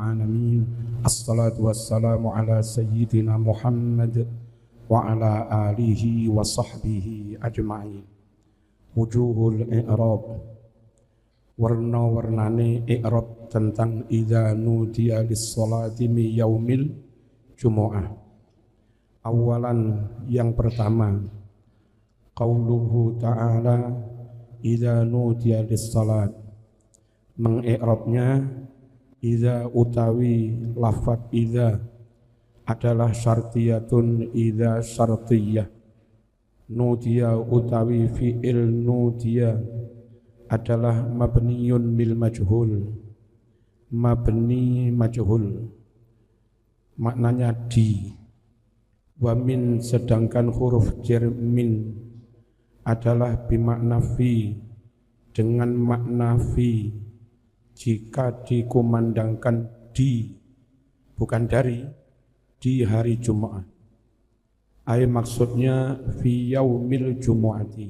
العالمين الصلاة والسلام على سيدنا محمد وعلى آله وصحبه أجمعين. وجوه الإعراب warna-warnane i'rab tentang idza nudiya lis-sholati mi yaumil jumu'ah. Awalan yang pertama, qauluhu ta'ala idza nudiya lis-sholat. Mengi'rabnya idza utawi lafadz idza adalah syartiyatun idza syartiyah. Nudiya utawi fi'il nudiya adalah mabniyun bil majhul, mabni majhul, maknanya di. Wa min, sedangkan huruf jar min adalah bimakna fi, dengan makna fi jika dikumandangkan di, bukan dari, di hari Jumat. Maksudnya fi yaumil jumu'ati,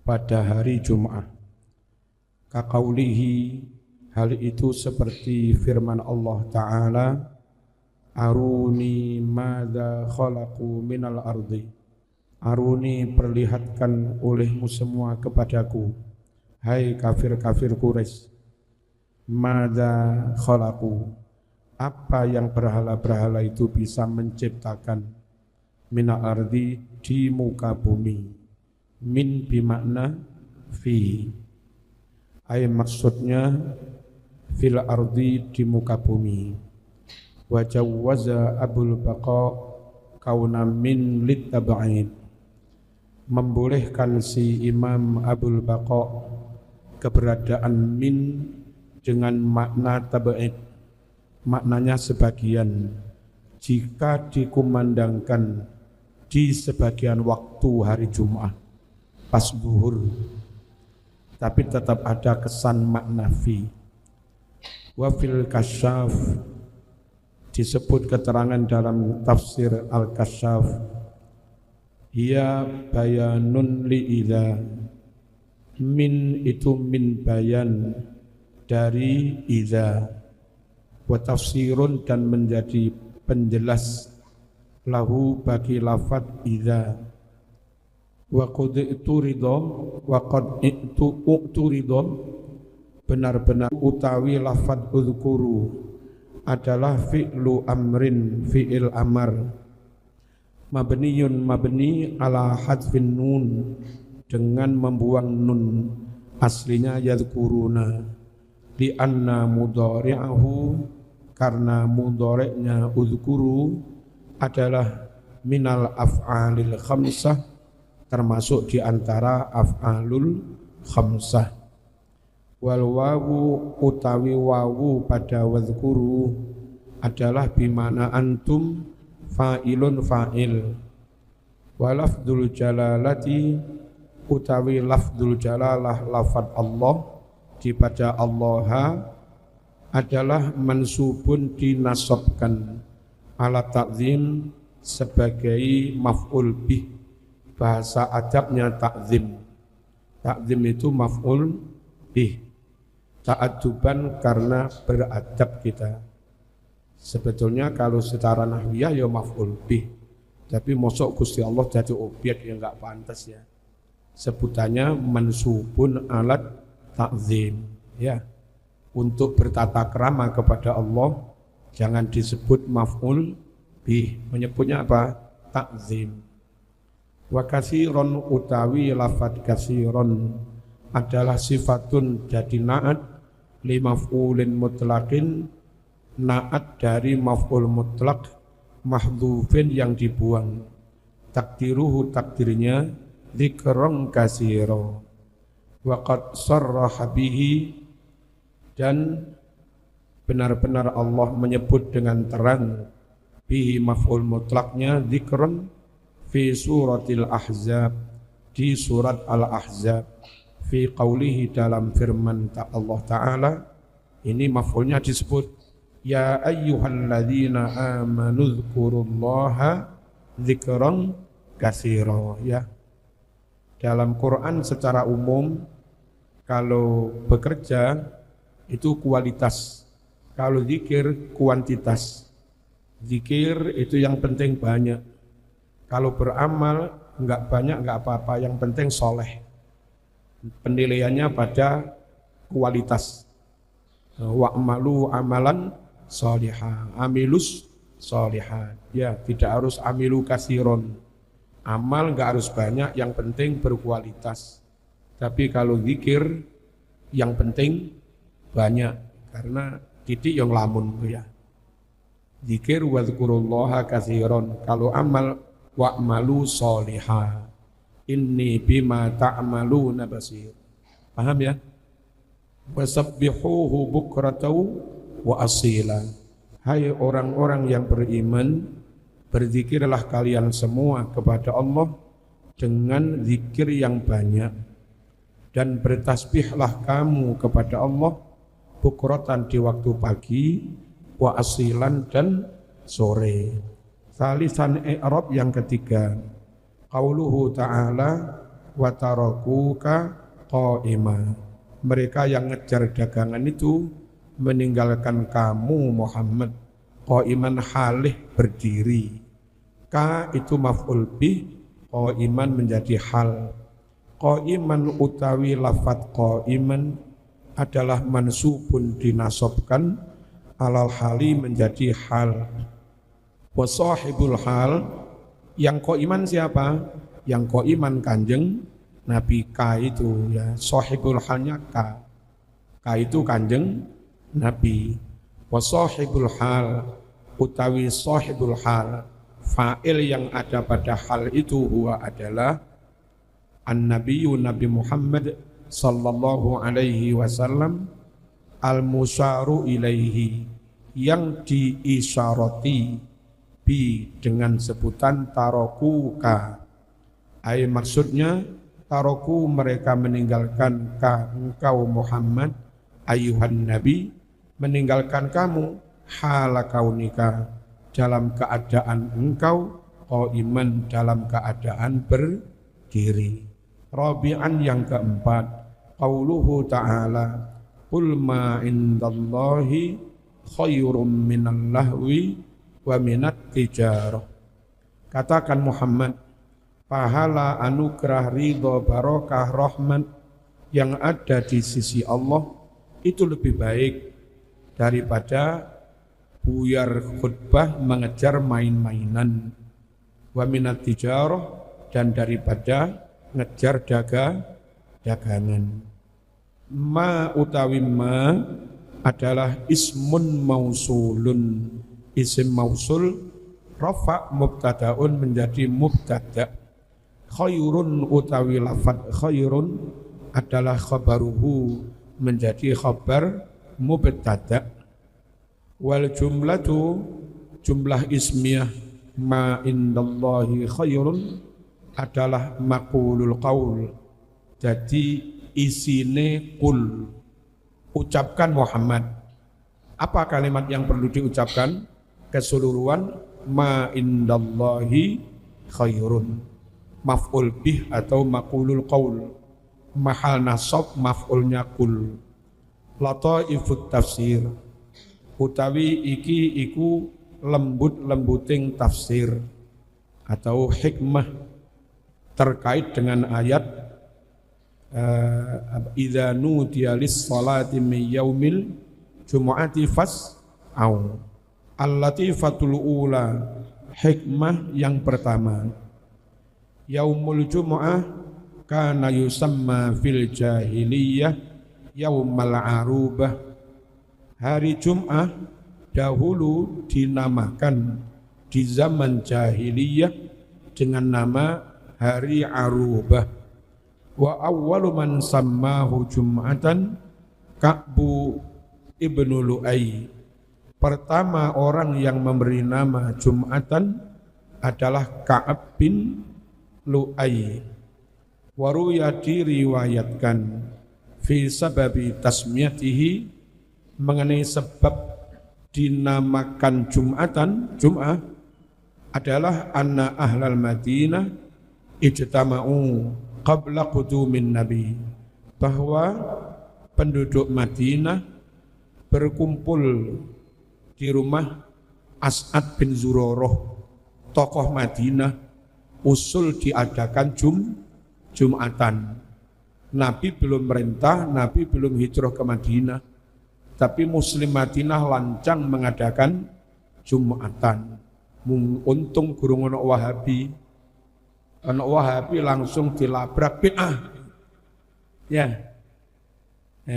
pada hari Jumat. Kaqaulihi, hal itu seperti firman Allah Ta'ala, aruni madza khalaqu minal ardi. Aruni, perlihatkan olehmu semua kepadaku, hai kafir-kafir Quraisy, madza khalaqu, apa yang berhala-berhala itu bisa menciptakan, minal ardi, di muka bumi. Min bimakna fi, maksudnya fil ardi, di muka bumi. Wa jawwaza Abul Baqa kauna min litab'id, membolehkan si Imam Abul Baqa keberadaan min dengan makna tab'id, maknanya sebagian, jika dikumandangkan di sebagian waktu hari Jumat pas zuhur, tapi tetap ada kesan makna fi. Wa fil kasyaf, disebut keterangan dalam tafsir Al-Kasyaf, ia bayanun li idza, min itu min bayan dari idza, wa tafsirun, dan menjadi penjelas lahu bagi lafad idza. Wa qad ituridho, wa qad ituridho, benar-benar utawi lafad uzkuru adalah fi'lu amrin, fi'il amar, mabniyun mabni ala hadfin nun, dengan membuang nun, aslinya yadhkuruna, li anna mudhari'ahu, karena mudhari'nya uzkuru adalah minal af'alil khamsah, termasuk di antara af'alul khamsah. Wal wawu, utawi wawu pada wadhkuru adalah bimana antum, fa'ilun fa'il. Wa lafdzul jalalati, utawi lafdzul jalalah lafad Allah dibaca Allaha adalah mansubun, dinasabkan, ala ta'zim, sebagai maf'ul bih. Bahasa adabnya ta'zim. Ta'zim itu maf'ul bih. Ta'aduban, karena beradab kita. Sebetulnya kalau secara nahwiyah ya maf'ul bih. Tapi mosok Gusti Allah jadi objek yang enggak pantas ya. Sebutannya mansubun alat ta'zim. Ya. Untuk bertata krama kepada Allah jangan disebut maf'ul bih. Menyebutnya apa? Ta'zim. Wa kasiron, utawi lafad kasiron adalah sifatun, jadi naat, li maf'ulin mutlaqin, naat dari maf'ul mutlaq, mahdhufin, yang dibuang. Takdiruhu, takdirnya dzikron kasiro. Wa qad sarraha bihi, dan benar-benar Allah menyebut dengan terang bihi maf'ul mutlaqnya dzikron fi suratil ahzab, di surat al-ahzab, fi qawlihi, dalam firman Allah Ta'ala, ini maf'ulnya disebut ya ayyuhalladzina amanu dzkurullaha dzikran katsira, ya. Dalam Quran secara umum kalau bekerja itu kualitas Kalau zikir kuantitas. Zikir itu yang penting banyak. Kalau beramal enggak banyak enggak apa-apa, yang penting soleh. Penilaiannya pada kualitas. Wa'malu amalan sholihah, amilus sholihah. Ya, tidak harus amilu kasiron. Amal enggak harus banyak, yang penting berkualitas. Tapi kalau zikir yang penting banyak, karena titik yang lamun ya. Zikir wadzkurullaha katsiran. Kalau amal wa'malu sholihah. Inni bima ta'maluna basir. Paham ya? Wasabbihuhu bukratan wa asila. Hai orang-orang yang beriman, berzikirlah kalian semua kepada Allah dengan zikir yang banyak, dan bertasbihlah kamu kepada Allah bukratan di waktu pagi, wa asilan dan sore. Salisan i'rab yang ketiga, qauluhu ta'ala wa tarakuka qa'ima. Mereka yang ngejar dagangan itu meninggalkan kamu Muhammad qa'iman halih berdiri. Ka itu maf'ul bih, qa'iman menjadi hal. Qa'iman utawi lafadz qa'iman adalah mansubun dinasobkan, alal hali menjadi hal. Wa sahibul hal, yang qa'iman siapa? Yang qa'iman Kanjeng Nabi. Ka itu ya, sahibul halnya ka. Ka itu Kanjeng Nabi. Wa sahibul hal utawi sahibul hal, fa'il yang ada pada hal itu huwa adalah An-Nabiyyu Nabi Muhammad sallallahu alaihi wasallam, al-musyaru ilaihi, yang diisyarati bi dengan sebutan tarokuka. Ay maksudnya taroku mereka meninggalkan ka engkau Muhammad, ayuhan Nabi, meninggalkan kamu hala kaunika dalam keadaan engkau qaiman dalam keadaan berdiri. Rabi'an yang keempat, qauluhu ta'ala qul ma indallahi khairum minal lahwi wa minat tijarah. Katakan Muhammad, pahala, anugerah, ridho, barokah, rahmat yang ada di sisi Allah itu lebih baik daripada buyar khutbah mengejar main-mainan, wa minat tijarah, dan daripada ngejar dagangan. Ma utawi ma adalah ismun mausulun, isim mausul rafa mubtadaun menjadi mubtada. Khairun utawi lafad khairun adalah khabaruhu menjadi khabar mubtada. Wal jumlatu, jumlah ismiyah ma indallahi khairun adalah maqulul qaul. Jadi isine qul, ucapkan Muhammad. Apa kalimat yang perlu diucapkan? Keseluruhan ma indallahi khairun, maf'ul bih atau maqulul qaul, mahal nasab maf'ulnya qul. Lataifut tafsir, utawi iki iku lembut-lembuting tafsir atau hikmah terkait dengan ayat idza nudiya lis-salati min yaumil jumu'ati fas'au. Al-latifatul ula, hikmah yang pertama, yaumul jumu'ah kana yusamma fil jahiliyah yaumal arubah. Hari Jum'ah dahulu dinamakan di zaman jahiliyah dengan nama hari Arubah. Wa awwalu man sammahu Jum'atan Ka'bu ibnu Lu'ay. Pertama orang yang memberi nama Jum'atan adalah Ka'ab bin Lu'ay. Waruya diriwayatkan fi sababi tasmiyatihi, mengenai sebab dinamakan Jum'atan, Jum'ah, adalah anna ahlal Madinah ijtama'u qabla qudumin Nabi, bahwa penduduk Madinah berkumpul di rumah As'ad bin Zurarah, tokoh Madinah, usul diadakan Jumatan. Nabi belum merintah, Nabi belum hijrah ke Madinah, tapi Muslim Madinah lancang mengadakan Jumatan. Untung gurung ono Wahabi, langsung dilabrak bid'ah. Ya,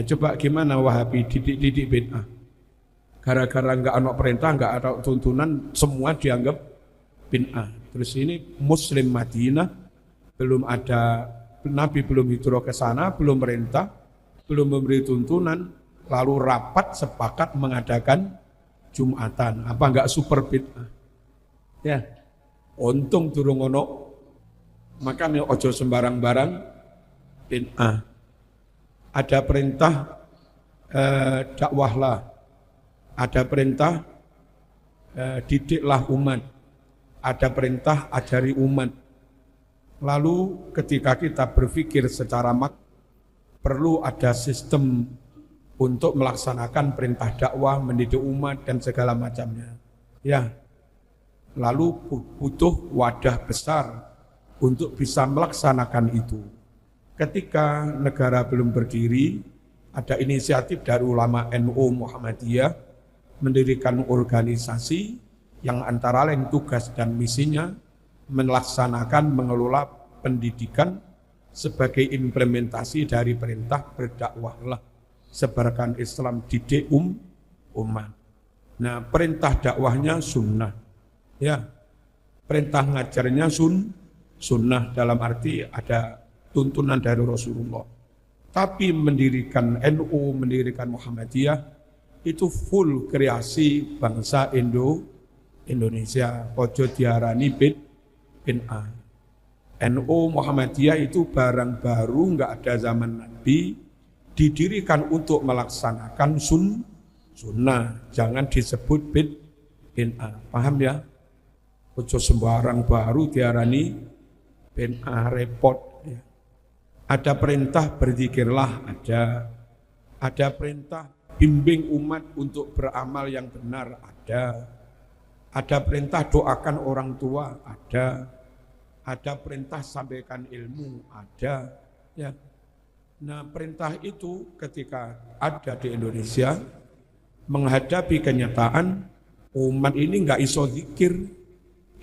coba gimana Wahabi didik bid'ah? Gara-gara enggak ono perintah, enggak ada tuntunan, semua dianggap bid'ah. Terus ini Muslim Madinah belum ada, Nabi belum hijrah ke sana, belum merintah, belum memberi tuntunan, lalu rapat sepakat mengadakan Jumatan. Apa enggak super bid'ah? Ya, untung durung ono, makanya ojo sembarang-barang bid'ah. Ada perintah dakwahlah, ada perintah didiklah umat, ada perintah ajari umat. Lalu ketika kita berpikir secara perlu ada sistem untuk melaksanakan perintah dakwah, mendidik umat dan segala macamnya. Ya, lalu butuh wadah besar untuk bisa melaksanakan itu. Ketika negara belum berdiri, ada inisiatif dari ulama NU Muhammadiyah mendirikan organisasi yang antara lain tugas dan misinya melaksanakan mengelola pendidikan sebagai implementasi dari perintah berdakwahlah, sebarkan Islam, didik umat. Nah, perintah dakwahnya sunnah, ya, perintah ngajarnya sunnah dalam arti ada tuntunan dari Rasulullah. Tapi mendirikan NU, mendirikan Muhammadiyah itu full kreasi bangsa Indonesia. Ojo diarani bid'ah. NU Muhammadiyah itu barang baru, enggak ada zaman Nabi, didirikan untuk melaksanakan sunnah. Jangan disebut bid'ah. Paham ya? Ojo sembarang baru diarani bid'ah, repot. Ya. Ada perintah berzikirlah, ada perintah bimbing umat untuk beramal yang benar, ada perintah doakan orang tua, ada perintah sampaikan ilmu, ada. Ya. Nah, perintah itu ketika ada di Indonesia menghadapi kenyataan umat ini enggak iso zikir,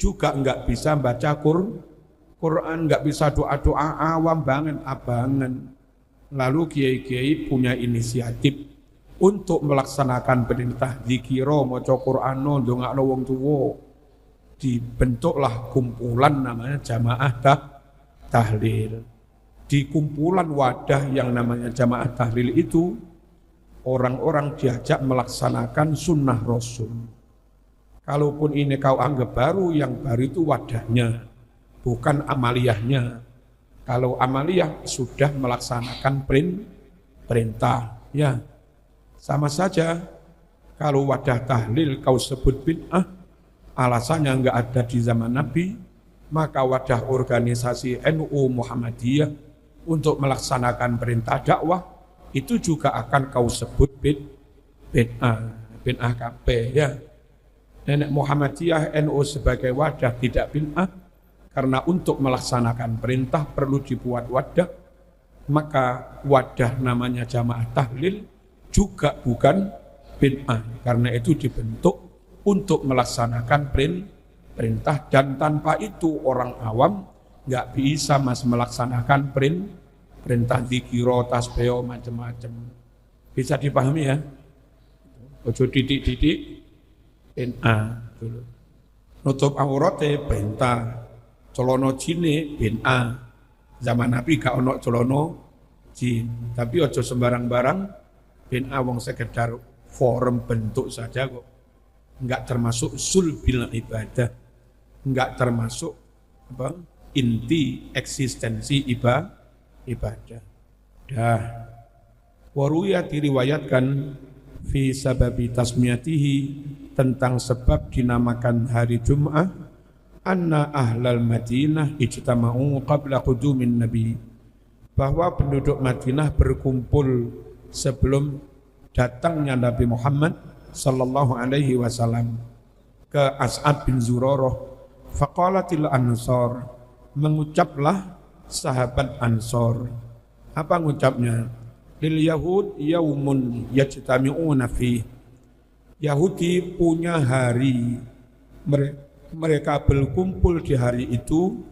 juga enggak bisa baca Quran, enggak bisa doa-doa, awam banget, abangan. Lalu kiai-kiai punya inisiatif untuk melaksanakan perintah zikiro, maca Qur'ano, ndongakno wong tuwa. Dibentuklah kumpulan namanya Jamaah Tahlil. Di kumpulan wadah yang namanya Jamaah Tahlil itu orang-orang diajak melaksanakan sunnah Rasul. Kalaupun ini kau anggap baru, yang baru itu wadahnya, bukan amaliyahnya. Kalau amaliyah sudah melaksanakan perintah, ya sama saja. Kalau wadah tahlil kau sebut bid'ah, alasannya enggak ada di zaman Nabi, maka wadah organisasi NU Muhammadiyah untuk melaksanakan perintah dakwah itu juga akan kau sebut bid'ah kabeh, ya. Nenek Muhammadiyah NU sebagai wadah tidak bid'ah, karena untuk melaksanakan perintah perlu dibuat wadah, maka wadah namanya Jamaah Tahlil juga bukan bid'ah, karena itu dibentuk untuk melaksanakan perintah, dan tanpa itu orang awam nggak bisa melaksanakan perintah zikiro, tasbih, macam-macam. Bisa dipahami ya? Ojo didik bid'ah dulu. Nutup aurate perintah. Celono jine bid'ah. Zaman Nabi gak ono celono jin. Tapi ojo sembarang-barang bid'ah, wong sekedar forum bentuk saja kok. Enggak termasuk sulbil ibadah. Enggak termasuk inti eksistensi ibadah. Dah. Waruya diriwayatkan fi sababi tasmiyatihi, tentang sebab dinamakan hari Jum'ah, anna ahlal Madinah ijtama'u qabla qudumin Nabi, bahwa penduduk Madinah berkumpul sebelum datangnya Nabi Muhammad sallallahu alaihi wasallam ke As'ad bin Zurarah. Faqalatil ansor, mengucaplah sahabat Ansor. Apa ngucapnya? Lil Yahud yaumun yajtami'una fi. Yahudi punya hari, mereka berkumpul di hari itu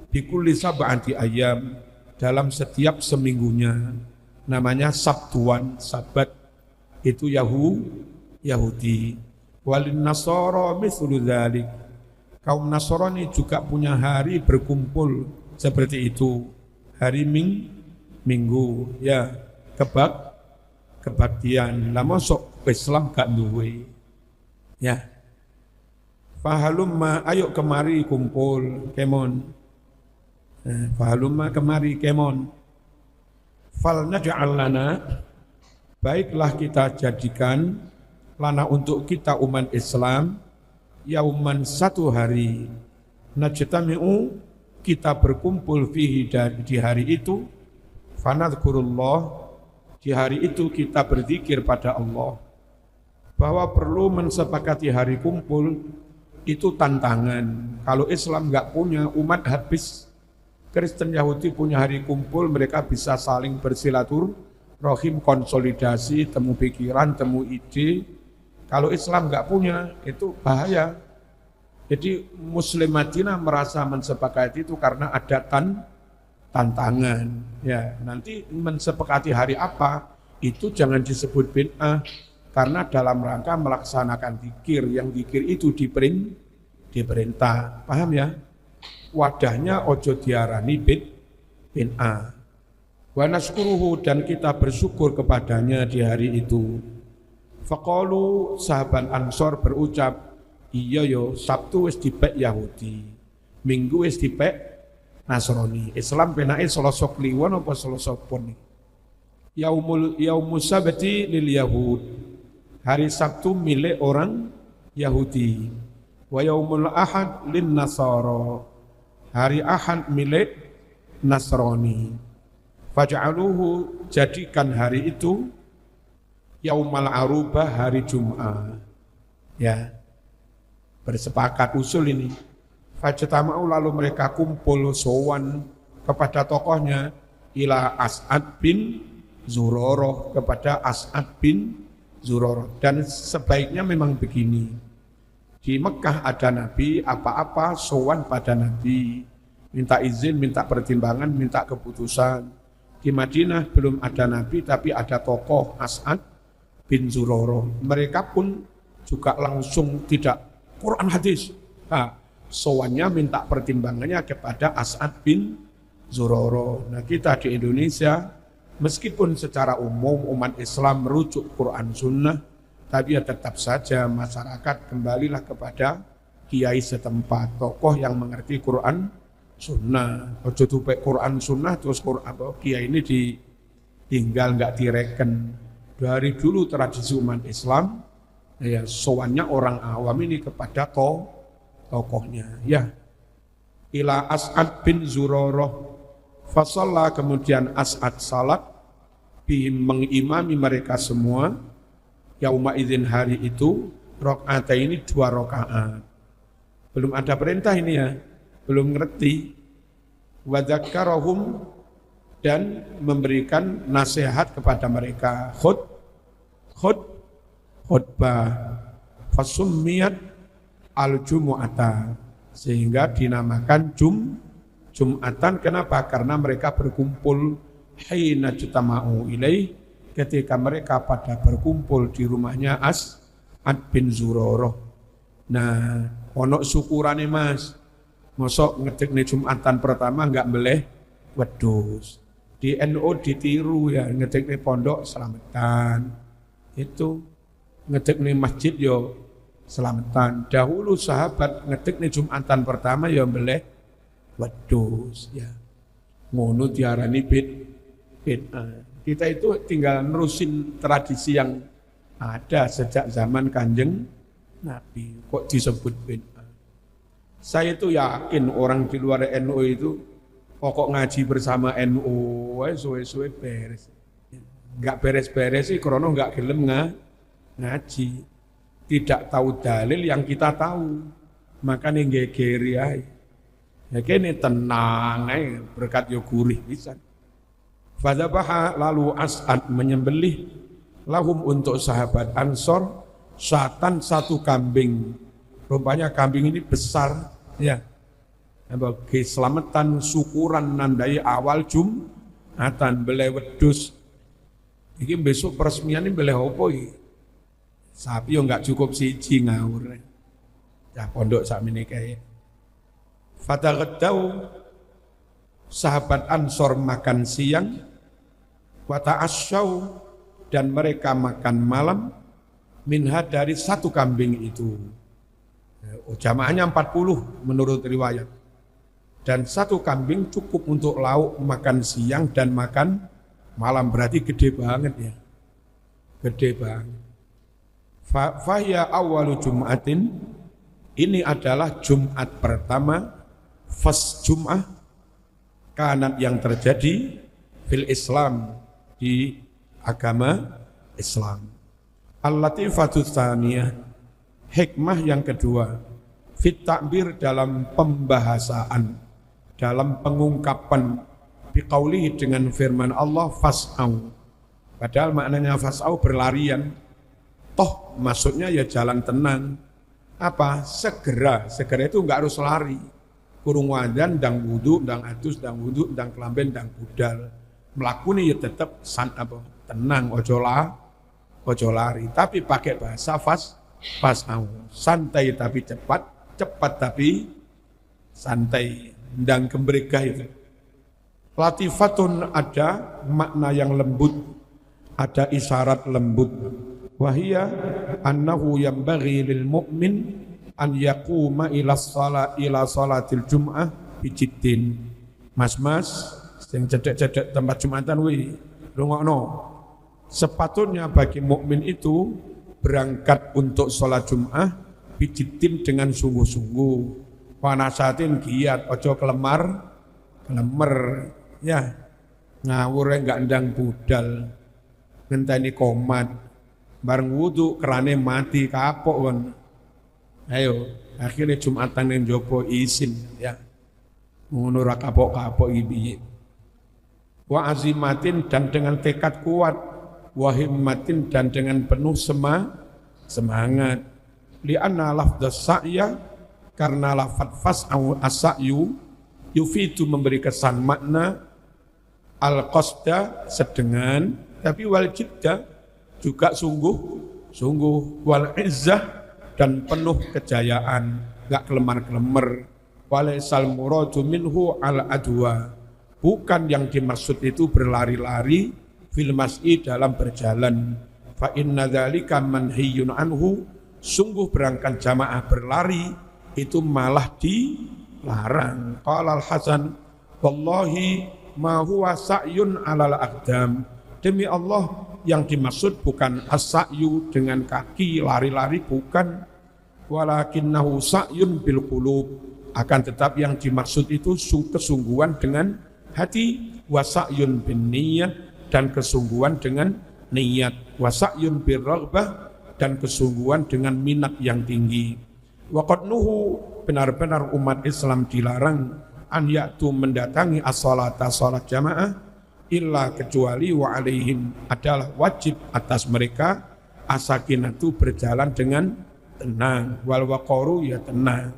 bikulli sab'ati ayyam, dalam setiap seminggunya, namanya Sabtuan, Sabat, itu Yahudi. Walin Nasara mithlu dzalik, kaum Nasrani juga punya hari berkumpul seperti itu, hari Minggu, ya, kebaktian. Lah mosok Islam gak duwe. Ya. Fahalumma, ayo kemari kumpul, kemon. Fahalumma kemari kemon. Fal naj'al lana, baiklah kita jadikan lana untuk kita umat Islam yauman satu hari, najtami'u, kita berkumpul fihi di hari itu, fanadhkurullah, di hari itu kita berzikir pada Allah. Bahwa perlu mensepakati hari kumpul itu tantangan. Kalau Islam enggak punya, umat habis. Kristen Yahudi punya hari kumpul, mereka bisa saling bersilaturahim, konsolidasi, temu pikiran, temu ide. Kalau Islam enggak punya, itu bahaya. Jadi Muslim Madinah merasa mensepakati itu karena ada tantangan. Ya, nanti mensepakati hari apa, itu jangan disebut bid'ah, karena dalam rangka melaksanakan zikir, yang zikir itu diperintah. Paham ya? Wadahnya ojo diarani bid'ah. Wa naskuruhu, dan kita bersyukur kepadanya di hari itu. Faqalu, sahabat Ansor berucap, iya yo, Sabtu wis dipek Yahudi, Minggu wis dipek Nasrani. Islam penake Selasa Kliwon apa Selasa Pon? Yaumus sabti lil Yahud, hari Sabtu milik orang Yahudi. Wa yaumul ahad lin Nasara, hari Ahad milik Nasrani. Faj'aluhu, jadikan hari itu yaumal arubah, hari Jum'ah. Ya, bersepakat usul ini. Fajtama'u, lalu mereka kumpul sowan kepada tokohnya, ila As'ad bin Zurarah, kepada As'ad bin Zurarah. Dan sebaiknya memang begini, di Mekah ada Nabi, apa-apa sowan pada Nabi, minta izin, minta pertimbangan, minta keputusan. Di Madinah belum ada Nabi, tapi ada tokoh As'ad bin Zurarah. Mereka pun juga langsung tidak Quran hadis. Sowannya minta pertimbangannya kepada As'ad bin Zurarah. Nah, kita di Indonesia, meskipun secara umum umat Islam merujuk Quran Sunnah, tapi ya tetap saja masyarakat kembalilah kepada kiai setempat, tokoh yang mengerti Quran Sunnah. Ojo tupek Quran Sunnah terus Quran kiai ini ditinggal, nggak direken. Dari dulu tradisi umat Islam, ya sowannya orang awam ini kepada tokohnya. Ya, ila As'ad bin Zurarah, fasalla, kemudian As'ad salat, bihim, mengimami mereka semua, yauma idzin, hari itu, rakaat ini 2 rakaat. Belum ada perintah ini ya, belum ngerti. Wa dzakkarahum, dan memberikan nasihat kepada mereka. Khutbah, fasummiyat al-jumu'ata, sehingga dinamakan Jum'atan. Kenapa? Karena mereka berkumpul hina jutama'u ilaih, ketika mereka pada berkumpul di rumahnya As'ad bin Zurarah. Nah, onok syukurane Mas, mosok ngetik nih Jum'atan pertama enggak meleh wedhus. Di NU ditiru ya, ngetik nih pondok selamatan. Itu ngetik nih masjid yo selamatan. Dahulu sahabat ngetik nih Jum'atan pertama ya meleh wedhus ya. Ngono diarani bid'ah. Kita itu tinggal nerusin tradisi yang ada sejak zaman Kanjeng Nabi. Kok disebut bid'ah? Saya itu yakin orang di luar NU itu pokok ngaji bersama NU, suwe-suwe beres. Enggak beres-beres sih krono enggak gelem ngaji. Tidak tahu dalil yang kita tahu. Makanya gegeri ae. Ya kene tenang ae berkat yo gurih pisan. Fadzabaha lalu As'ad menyembelih lahum untuk sahabat Ansor syatan satu kambing. Rupanya kambing ini besar ya. Sebagai selamatan syukuran nandai awal Jumatan beli wedhus. Iki besok peresmian ini beli apa iki? Sapi yo enggak cukup siji ngawur. Ya pondok sakmene kae. Fataghaddau sahabat Ansor makan siang, wa ta'asyau dan mereka makan malam minha dari satu kambing itu. Jamaahnya 40 menurut riwayat. Dan satu kambing cukup untuk lauk makan siang dan makan malam, berarti gede banget ya. Gede banget. Fahya awalu Jum'atin, ini adalah Jumat pertama fas Jum'ah kanat yang terjadi fil Islam di agama Islam. Al-latifatu tsaniyah, hikmah yang kedua, fit ta'bir dalam pembahasaan, dalam pengungkapan biqaulihi dengan firman Allah fas'au. Padahal maknanya fas'au berlarian. Toh maksudnya ya jalan tenang. Apa? Segera itu enggak harus lari. Kurung wadan, dang wudu, dang adus, dang wudu, dang kelamben, dang budal. Melakuni ya tetap tenang, ojo lari. Tapi pakai bahasa fas'au. Santai tapi cepat tapi santai. Dang kemberikah itu. Latifatun ada makna yang lembut, ada isyarat lembut. Wahia annahu yambaghi lil mu'min an yaquma ila salatil jum'ah bijiddin. Mas-mas sing cedek-cedek tempat Jumatan wi rungokno. Sepatutnya bagi mukmin itu berangkat untuk sholat Jum'ah bijiddin dengan sungguh-sungguh. Wanasatin giat, ojo kelemar ya. Ngawur enggak ndang budal. Ngenteni komat. Bareng wudu kerane mati kapok kon. Ayo, akhirnya Jumatan yang jopo isin ya. Ngono ra kapok-kapok iki. Wa azimatin dan dengan tekad kuat, wa himmatin dan dengan penuh semangat. Li anna lafdz sa'ya karena lafadz fas'au as-sa'yu yufidu memberi kesan makna al-qasda sedengan, tapi wal jidda juga sungguh wal izzah dan penuh kejayaan, enggak kelemar-kelemar. Walaisal muradu minhu al adwa, bukan yang dimaksud itu berlari-lari fil mas'i dalam berjalan. Fa inna dzalika manhiyun anhu, sungguh berangkat jamaah berlari itu malah dilarang. Qala al-Hasan wallahi ma huwa sa'yun 'alal aqdam, demi Allah yang dimaksud bukan as-sa'yu dengan kaki lari-lari, bukan, walakinnahu sa'yun bil qulub, akan tetap yang dimaksud itu kesungguhan dengan hati, wa sa'yun bin niyyah dan kesungguhan dengan niat, wa sa'yun bir raghbah dan kesungguhan dengan minat yang tinggi. Wa qadnuhu, benar-benar umat Islam dilarang an ya'tu mendatangi as-salata salat jamaah illa kecuali wa alaihim adalah wajib atas mereka asakinatu berjalan dengan tenang, wal waqaru ya tenang.